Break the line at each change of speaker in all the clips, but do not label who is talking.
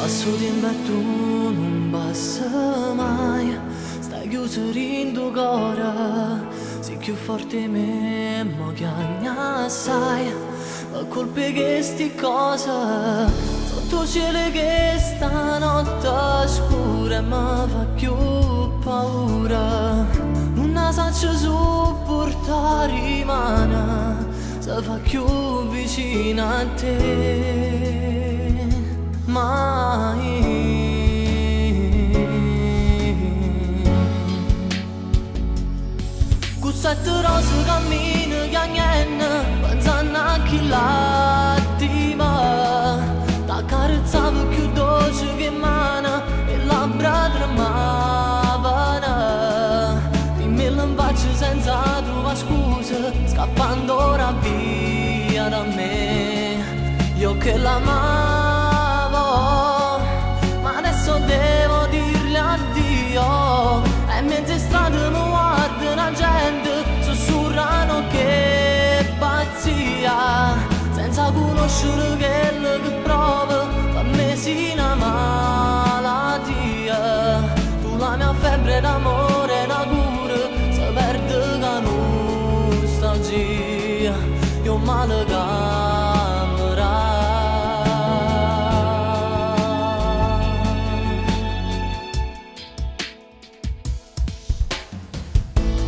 Passo tempo e tu non passa mai. Stai chiuso in tuo cuore, sei più forte di me, mo che sai. La colpa è che sti cose sotto cielo che stanotte scura mi fa più paura. Non saccio supportare mano, se fa più vicina a te. Mai. Sette rose cammino che niente, pensando a chi l'attima. La carezzava più dolce che mano e labbra tremavano. Dimmi l'infaccia senza trovare scuse, scappando ora via da me. Io che l'amavo, ma adesso devo dirle addio. E mentre strada mi guarda la gente, sussurrano che pazzia, senza conoscere quello che prova, per me sì una malattia. Tu la mia febbre d'amore, una cura, se perde la nostalgia, io male camera.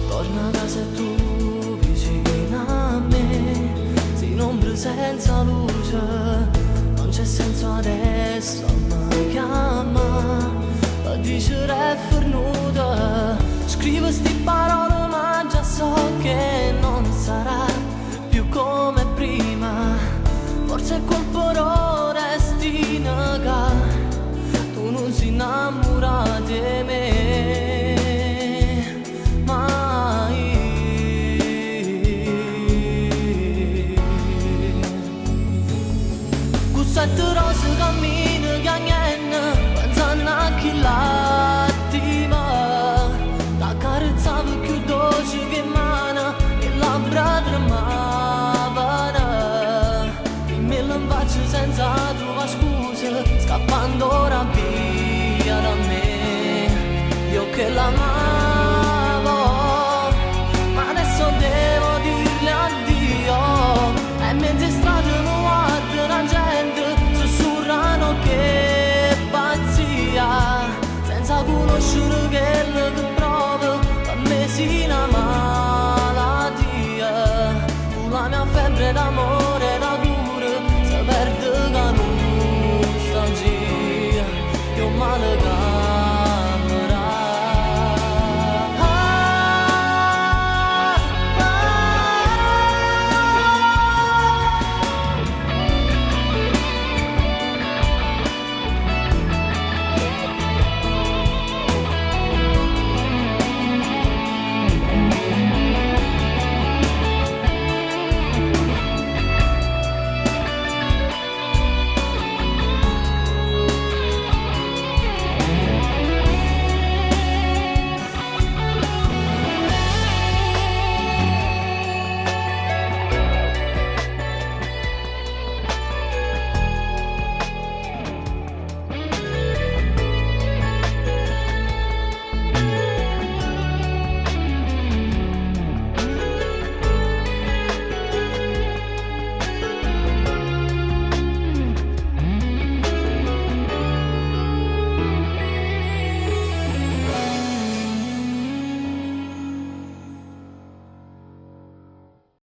Torna a casa e tu vicino a me, sei un'ombra senza luce, non c'è senso adesso mi chiama, a dire è fornuta, scrivo sti parole ma già so che non sarà più come prima, forse è colpo resti nega, tu non si innamora di me. Sette rose cammino che niente, pensando a chi l'ha.